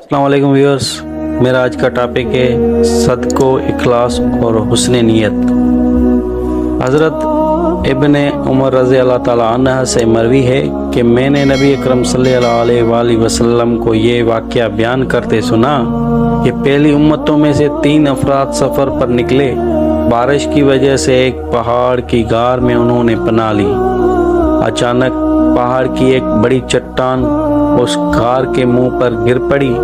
अस्सलाम वालेकुम व्यूअर्स। मेरा आज का टॉपिक है सदको, इखलास और हुस्न नीयत। हज़रत इब्ने उमर रज़ी अल्लाह ताला अन्हा से मरवी है कि मैंने नबी अकरम सल्लल्लाहु अलैहि वसल्लम को ये वाक़या बयान करते सुना कि पहली उम्मतों में से 3 अफराद सफ़र पर निकले। बारिश की वजह से एक पहाड़ की गार में उन्होंने पनाह ली। अचानक पहाड़ की एक बड़ी चट्टान उस गार के मुंह पर गिर पड़ी,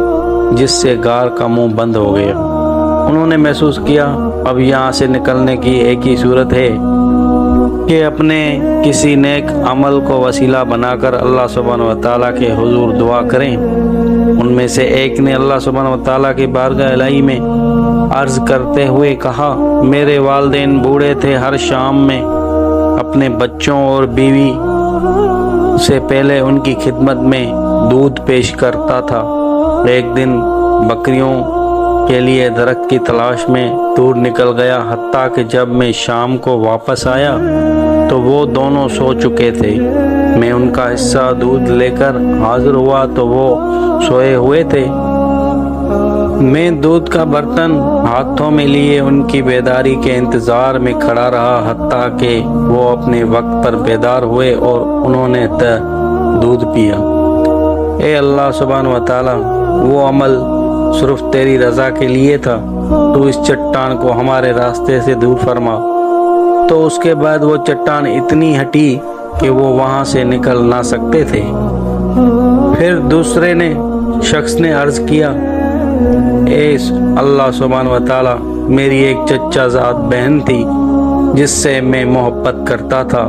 जिससे गार का मुंह बंद हो गया। उन्होंने महसूस किया अब यहाँ से निकलने की एक ही सूरत है कि अपने किसी नेक अमल को वसीला बनाकर अल्लाह सुब्हानहू व तआला के हुजूर दुआ करें। उनमें से एक ने अल्लाह सुब्हानहू व तआला की बारगाह इलाही में अर्ज करते हुए कहा, मेरे वालिदैन बूढ़े थे, हर शाम में अपने बच्चों और बीवी से पहले उनकी खिदमत में दूध पेश करता था। एक दिन बकरियों के लिए दरख्त की तलाश में दूर निकल गया। हत्ता कि जब मैं शाम को वापस आया तो वो दोनों सो चुके थे। मैं उनका हिस्सा दूध लेकर हाजिर हुआ तो वो सोए हुए थे। मैं दूध का बर्तन हाथों में लिए उनकी बेदारी के इंतज़ार में खड़ा रहा, हत्ता कि वो अपने वक्त पर बेदार हुए और उन्होंने दूध पिया। ए अल्लाह सुब्हानहू व तआला, वो अमल सिर्फ तेरी रज़ा के लिए था, तू इस चट्टान को हमारे रास्ते से दूर फरमा। तो उसके बाद वो चट्टान इतनी हटी कि वो वहाँ से निकल ना सकते थे। फिर दूसरे शख्स ने अर्ज़ किया, ए अल्लाह सुब्हानहू व तआला, मेरी एक चचा ज़ात बहन थी जिससे मैं मोहब्बत करता था।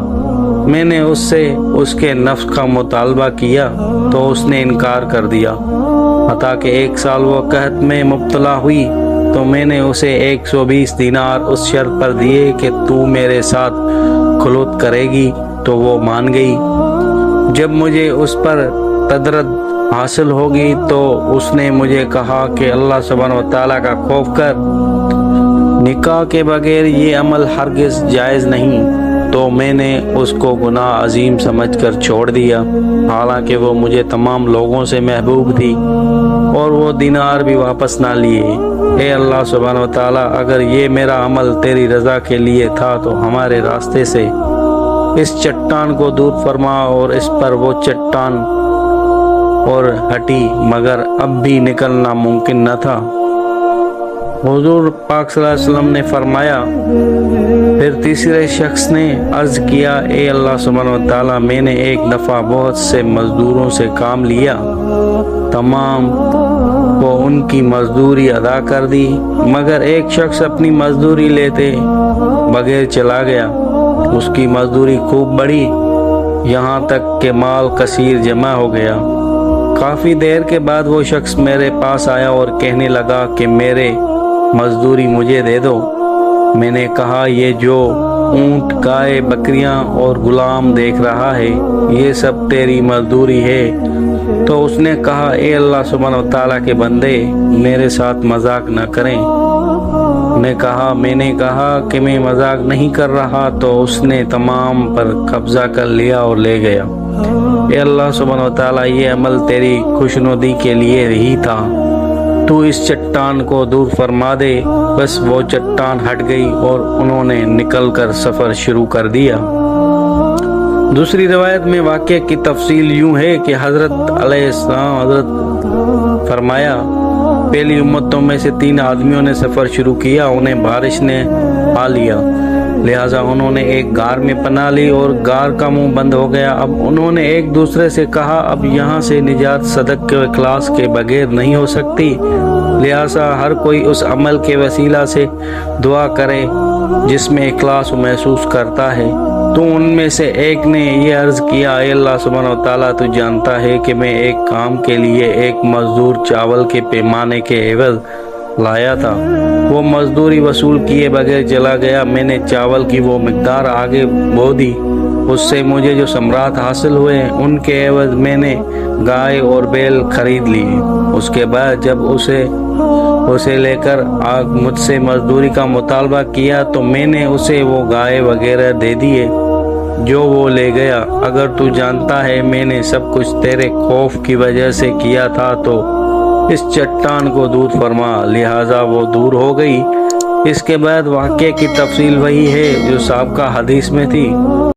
मैंने उससे उसके नफ्स का मुतालबा किया तो उसने इनकार कर दिया। हत्ता कि 1 साल वो कहत में मुब्तला हुई तो मैंने उसे 120 दीनार उस शर्त पर दिए कि तू मेरे साथ खुलूत करेगी, तो वो मान गई। जब मुझे उस पर तदरद हासिल होगी तो उसने मुझे कहा कि अल्लाह सुब्हानहू व तआला का खौफ कर, निकाह के बगैर ये अमल हरगिज़ जायज़ नहीं। तो मैंने उसको गुनाह अजीम समझकर छोड़ दिया, हालांकि वो मुझे तमाम लोगों से महबूब थी और वो दीनार भी वापस ना लिए। ए अल्लाह सुब्हानहू व तआला, अगर ये मेरा अमल तेरी रज़ा के लिए था तो हमारे रास्ते से इस चट्टान को दूर फरमा। और इस पर वो चट्टान और हटी, मगर अब भी निकलना मुमकिन न था। हुजूर पाक सल्लल्लाहु अलैहि वसल्लम ने फरमाया। फिर तीसरे शख्स ने अर्ज़ किया, ए अल्लाह सुब्हानहू व तआला, मैंने एक दफ़ा बहुत से मज़दूरों से काम लिया, तमाम को उनकी मज़दूरी अदा कर दी, मगर एक शख्स अपनी मज़दूरी लेते बगैर चला गया। उसकी मज़दूरी खूब बढ़ी, यहाँ तक कि माल कसीर जमा हो गया। काफ़ी देर के बाद वो शख्स मेरे पास आया और कहने लगा कि मेरे मज़दूरी मुझे दे दो। मैंने कहा, ये जो ऊँट, गाय, बकरियां और गुलाम देख रहा है, ये सब तेरी मज़दूरी है। तो उसने कहा, ए अल्लाह सुब्हानहू व तआला के बंदे, मेरे साथ मजाक न करें। मैंने कहा कि मैं मजाक नहीं कर रहा। तो उसने तमाम पर कब्जा कर लिया और ले गया। ए अल्लाह सुब्हानहू व तआला, ये अमल तेरी खुशनुदी के लिए ही था, तू इस चट्टान को दूर फरमा दे। बस वो चट्टान हट गई और उन्होंने निकलकर सफ़र शुरू कर दिया। दूसरी रवायत में वाक़े की तफसील यूँ है कि हज़रत फरमाया, पहली उम्मतों में से 3 आदमियों ने सफ़र शुरू किया। उन्हें बारिश ने आ लिया, लिहाजा उन्होंने एक गार में पनाह ली और गार का मुंह बंद हो गया। अब उन्होंने एक दूसरे से कहा, अब यहाँ से निजात सदक़ के इखलास के बगैर नहीं हो सकती, लिहाजा हर कोई उस अमल के वसीला से दुआ करे जिसमें इखलास महसूस करता है। तो उनमें से एक ने यह अर्ज़ किया, ए अल्लाह सुब्हानहू व तआला, तू जानता है कि मैं एक काम के लिए एक मज़दूर चावल के पैमाने के एवज़ लाया था। वो मज़दूरी वसूल किए बगैर चला गया। मैंने चावल की वो मिकदार आगे बो दी, उससे मुझे जो सम्रात हासिल हुए उनके एवज़ मैंने गाय और बैल खरीद लिए। उसके बाद जब उसे लेकर मुझसे मज़दूरी का मुतालबा किया तो मैंने उसे वो गाय वगैरह दे दिए जो वो ले गया। अगर तू जानता है मैंने सब कुछ तेरे खौफ की वजह से किया था तो اس چٹان کو دور فرما، لہٰذا وہ دور ہو گئی۔ اس کے بعد واقعے کی تفصیل وہی ہے جو سابقہ حدیث میں تھی۔